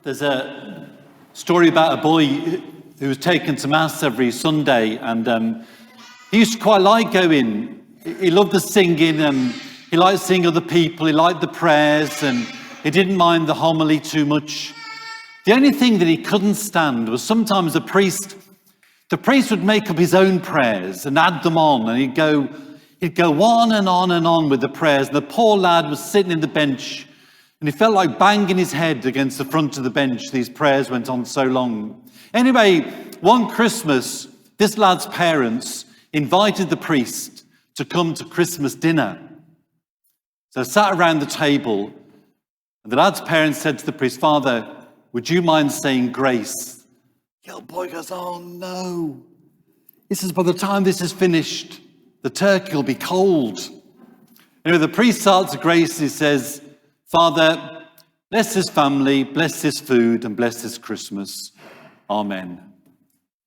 There's a story about a boy who was taken to Mass every Sunday, and he used to quite like going. He loved the singing, and he liked seeing other people, he liked the prayers, and he didn't mind the homily too much. The only thing that he couldn't stand was sometimes the priest would make up his own prayers and add them on, and he'd go on and on and on with the prayers. And the poor lad was sitting in the bench, and he felt like banging his head against the front of the bench. These prayers went on so long. Anyway, one Christmas, this lad's parents invited the priest to come to Christmas dinner. So sat around the table, and the lad's parents said to the priest, "Father, would you mind saying grace?" The little boy goes, "Oh no. He says, by the time this is finished, the turkey will be cold." Anyway, the priest starts a grace, and he says, "Father, bless this family, bless this food, and bless this Christmas. Amen."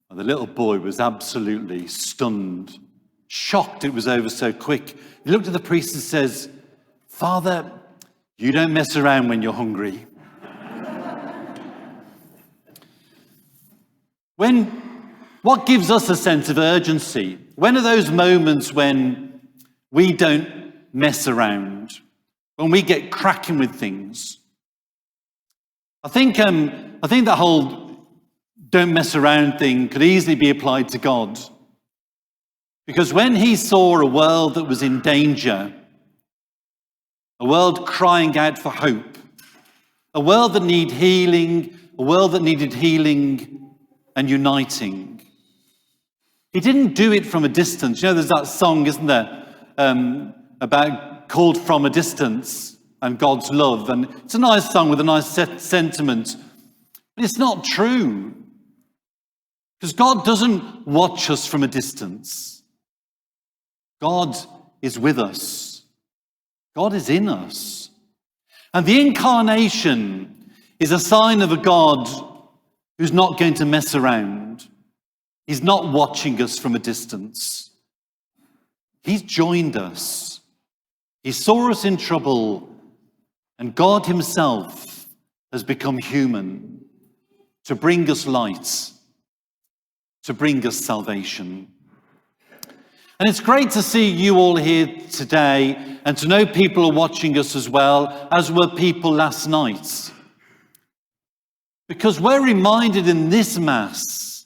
And the little boy was absolutely stunned, shocked it was over so quick. He looked at the priest and says, "Father, you don't mess around when you're hungry." What gives us a sense of urgency? When are those moments when we don't mess around? When we get cracking with things? I think that whole don't mess around thing could easily be applied to God. Because when he saw a world that was in danger, a world crying out for hope, a world that needed healing, and uniting, he didn't do it from a distance. You know, there's that song, isn't there, about called from a distance and God's love. And it's a nice song with a nice sentiment, but it's not true. Because God doesn't watch us from a distance. God is with us. God is in us. And the incarnation is a sign of a God who's not going to mess around. He's not watching us from a distance. He's joined us. He saw us in trouble, and God himself has become human to bring us light, to bring us salvation. And it's great to see you all here today, and to know people are watching us as well, as were people last night. Because we're reminded in this Mass,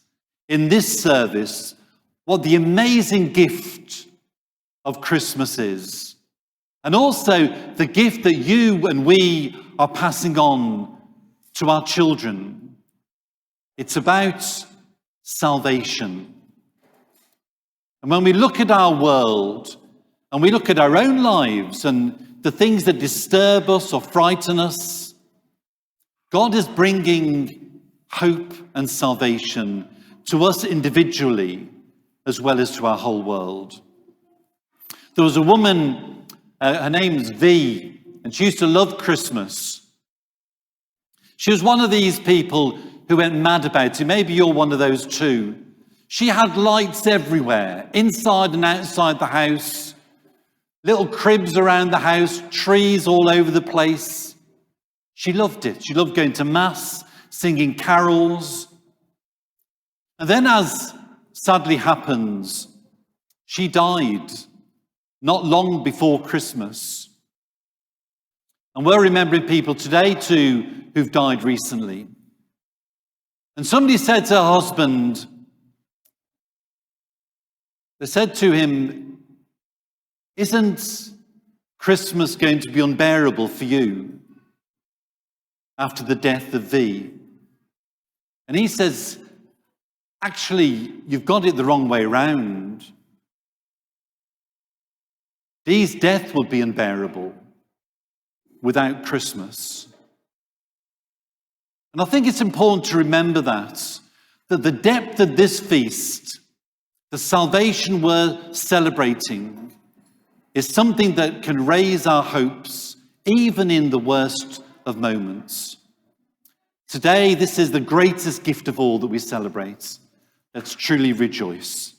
in this service, what the amazing gift of Christmas is. And also the gift that you and we are passing on to our children. It's about salvation. And when we look at our world, and we look at our own lives and the things that disturb us or frighten us, God is bringing hope and salvation to us individually as well as to our whole world. There was a woman, her name's V, and she used to love Christmas. She was one of these people who went mad about it. Maybe you're one of those too. She had lights everywhere, inside and outside the house, little cribs around the house, trees all over the place. She loved it. She loved going to Mass, singing carols. And then, as sadly happens, she died not long before Christmas. And we're remembering people today too who've died recently. And somebody said to her husband, they said to him, "Isn't Christmas going to be unbearable for you after the death of V?" And he says, "Actually, you've got it the wrong way round. V's death will be unbearable without Christmas." And I think it's important to remember that the depth of this feast, the salvation we're celebrating, is something that can raise our hopes even in the worst of moments. Today, this is the greatest gift of all that we celebrate. Let's truly rejoice.